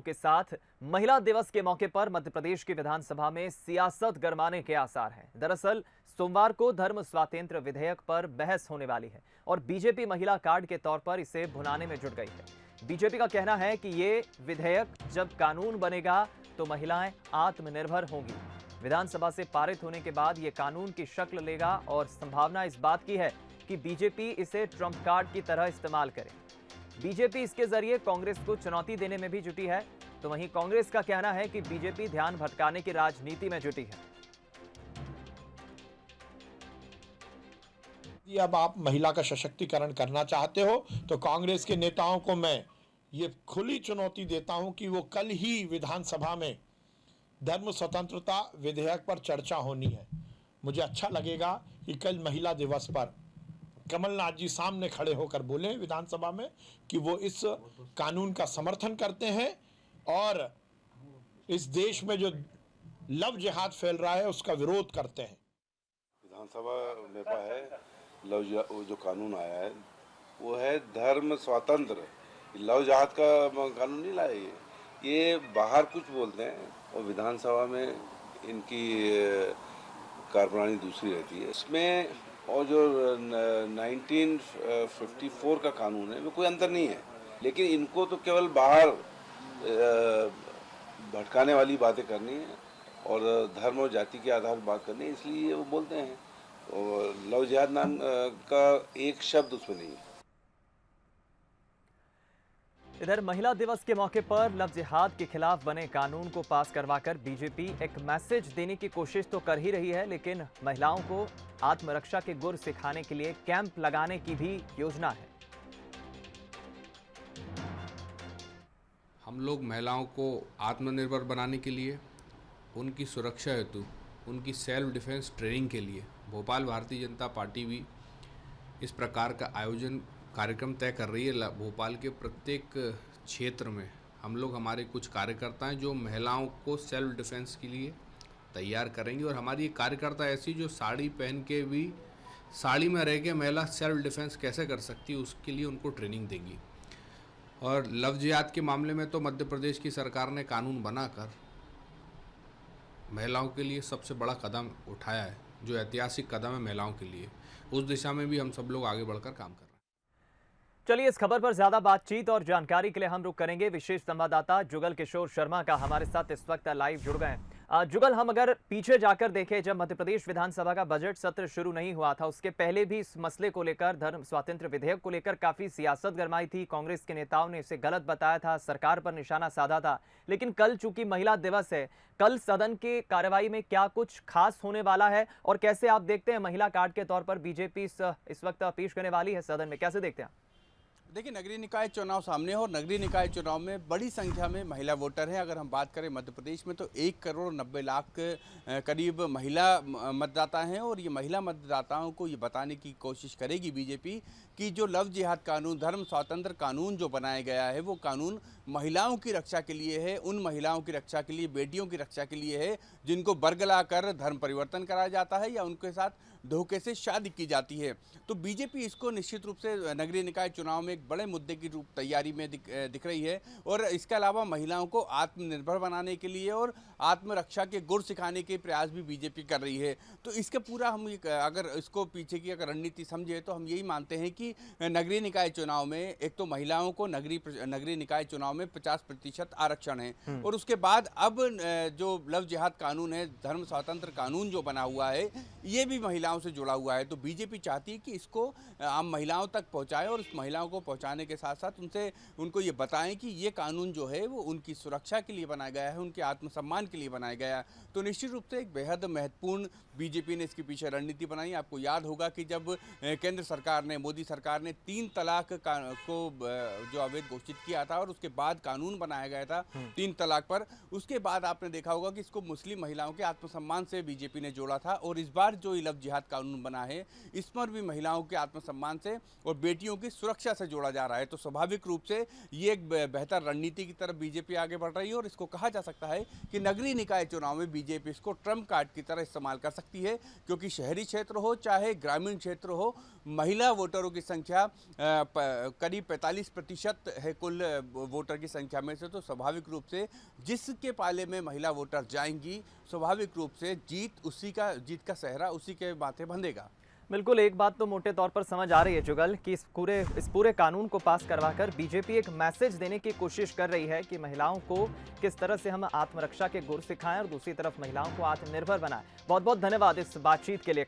के साथ महिला दिवस के मौके पर मध्य प्रदेश की विधानसभा में सियासत गरमाने के आसार हैं। दरअसल सोमवार को धर्म स्वातंत्र्य विधेयक पर बहस होने वाली है और बीजेपी महिला कार्ड के तौर पर इसे भुनाने में जुट गई है। बीजेपी का कहना है कि ये विधेयक जब कानून बनेगा तो महिलाएं आत्मनिर्भर होंगी। विधानसभा से पारित होने के बाद ये कानून की शक्ल लेगा और संभावना इस बात की है कि बीजेपी इसे ट्रंप कार्ड की तरह इस्तेमाल करे। बीजेपी इसके जरिए कांग्रेस को चुनौती देने में भी जुटी है, तो वहीं कांग्रेस का कहना है कि बीजेपी ध्यान भटकाने की राजनीति में जुटी है। अब आप महिला का सशक्तिकरण करना चाहते हो तो कांग्रेस के नेताओं को मैं ये खुली चुनौती देता हूं कि वो कल ही विधानसभा में धर्म स्वतंत्रता विधेयक पर चर्चा होनी है। मुझे अच्छा लगेगा कि कल महिला दिवस पर कमलनाथ जी सामने खड़े होकर बोले विधानसभा में कि वो इस कानून का समर्थन करते हैं और इस देश में जो लव जिहाद फैल रहा है उसका विरोध करते हैं। विधानसभा में है लव जो कानून आया है वो है धर्म स्वातंत्र, लव जिहाद का कानून नहीं लाए। ये बाहर कुछ बोलते हैं और विधानसभा में इनकी कार्यप्रणाली दूसरी रहती है। इसमें और जो 1954 का कानून है वो कोई अंतर नहीं है, लेकिन इनको तो केवल बाहर भटकाने वाली बातें करनी है और धर्म और जाति के आधार पर बात करनी है, इसलिए वो बोलते हैं। और लव जिहाद नाम का एक शब्द उसमें नहीं है। इधर महिला दिवस के मौके पर लव जिहाद के खिलाफ बने कानून को पास करवाकर बीजेपी एक मैसेज देने की कोशिश तो कर ही रही है, लेकिन महिलाओं को आत्मरक्षा के गुर सिखाने के लिए कैंप लगाने की भी योजना है। हम लोग महिलाओं को आत्मनिर्भर बनाने के लिए, उनकी सुरक्षा हेतु, उनकी सेल्फ डिफेंस ट्रेनिंग के लिए भोपाल भारतीय जनता पार्टी भी इस प्रकार का आयोजन कार्यक्रम तय कर रही है। भोपाल के प्रत्येक क्षेत्र में हम लोग, हमारे कुछ कार्यकर्ता हैं जो महिलाओं को सेल्फ डिफेंस के लिए तैयार करेंगे और हमारी एक कार्यकर्ता ऐसी जो साड़ी पहन के भी, साड़ी में रह के महिला सेल्फ डिफेंस कैसे कर सकती है उसके लिए उनको ट्रेनिंग देंगी। और लव जिहाद के मामले में तो मध्य प्रदेश की सरकार ने कानून बनाकर महिलाओं के लिए सबसे बड़ा कदम उठाया है, जो ऐतिहासिक कदम है महिलाओं के लिए। उस दिशा में भी हम सब लोग आगे बढ़कर काम कर रहे हैं। चलिए, इस खबर पर ज्यादा बातचीत और जानकारी के लिए हम रुक करेंगे विशेष संवाददाता जुगल किशोर शर्मा का। हमारे साथ इस वक्त लाइव जुड़ गए हैं। जुगल, हम अगर पीछे जाकर देखें, जब मध्य प्रदेश विधानसभा का बजट सत्र शुरू नहीं हुआ था उसके पहले भी इस मसले को लेकर, धर्म स्वातंत्र्य विधेयक को लेकर काफी सियासत गरमाई थी। कांग्रेस के नेताओं ने इसे गलत बताया था, सरकार पर निशाना साधा था। लेकिन कल चूंकि महिला दिवस है, कल सदन की कार्रवाई में क्या कुछ खास होने वाला है और कैसे आप देखते हैं महिला कार्ड के तौर पर बीजेपी इस वक्त पेश करने वाली है सदन में, कैसे देखते हैं? देखिए, नगरीय निकाय चुनाव सामने है और नगरीय निकाय चुनाव में बड़ी संख्या में महिला वोटर हैं। अगर हम बात करें मध्य प्रदेश में तो 1,90,00,000 करीब महिला मतदाता हैं और ये महिला मतदाताओं को ये बताने की कोशिश करेगी बीजेपी कि जो लव जिहाद कानून, धर्म स्वातंत्र कानून जो बनाया गया है वो कानून महिलाओं की रक्षा के लिए है, उन महिलाओं की रक्षा के लिए, बेटियों की रक्षा के लिए है जिनको बरगला कर धर्म परिवर्तन कराया जाता है या उनके साथ धोखे से शादी की जाती है। तो बीजेपी इसको निश्चित रूप से नगरीय निकाय चुनाव में एक बड़े मुद्दे की रूप तैयारी में दिख रही है और इसके अलावा महिलाओं को आत्मनिर्भर बनाने के लिए और आत्मरक्षा के गुर सिखाने के प्रयास भी बीजेपी कर रही है। तो इसके पूरा हम अगर इसको पीछे की अगर रणनीति समझे तो हम यही मानते हैं कि नगरीय निकाय चुनाव में एक तो महिलाओं को नगरीय निकाय चुनाव में 50% आरक्षण है और उसके बाद अब जो लव जिहाद कानून है, धर्म स्वातंत्र कानून जो बना हुआ है, ये भी महिलाओं से जुड़ा हुआ है। तो बीजेपी चाहती है कि इसको आम महिलाओं तक पहुंचाएं और उस महिलाओं को पहुंचाने के साथ साथ उनको ये बताएं कि ये कानून जो है वो उनकी सुरक्षा के लिए बनाया गया है, उनके आत्मसम्मान के लिए बनाया गया है। तो निश्चित रूप से एक बेहद महत्वपूर्ण बीजेपी ने इसके पीछे रणनीति बनाई। आपको याद होगा कि जब केंद्र सरकार ने, मोदी सरकार ने 3 तलाक को जो अवैध घोषित किया था और उसके बाद कानून बनाया गया था 3 तलाक पर, उसके बाद आपने देखा होगा कि इसको मुस्लिम महिलाओं के आत्मसम्मान से बीजेपी ने जोड़ा था और इस बार जो लव जिहाद लौजहात कानून बना है, इस पर भी महिलाओं के आत्मसम्मान से और बेटियों की सुरक्षा से जोड़ा जा रहा है। तो स्वाभाविक रूप से ये एक बेहतर रणनीति की तरफ बीजेपी आगे बढ़ रही है और इसको कहा जा सकता है कि नगरीय निकाय चुनाव में बीजेपी इसको ट्रम्प कार्ड की तरह इस्तेमाल कर सकती है, क्योंकि शहरी क्षेत्र हो चाहे ग्रामीण क्षेत्र हो, महिला वोटरों की संख्या करीब 45% है कुल वोटर की संख्या में से। तो स्वाभाविक रूप से जिसके पाले में महिला वोटर जाएंगी, स्वाभाविक रूप से जीत का सेहरा उसी के माथे बंधेगा। बिल्कुल, एक बात तो मोटे तौर पर समझ आ रही है जुगल कि इस पूरे कानून को पास करवाकर बीजेपी एक मैसेज देने की कोशिश कर रही है कि महिलाओं को किस तरह से हम आत्मरक्षा के गुर सिखाएं और दूसरी तरफ महिलाओं को आत्मनिर्भर बनाएं। बहुत बहुत धन्यवाद इस बातचीत के लिए।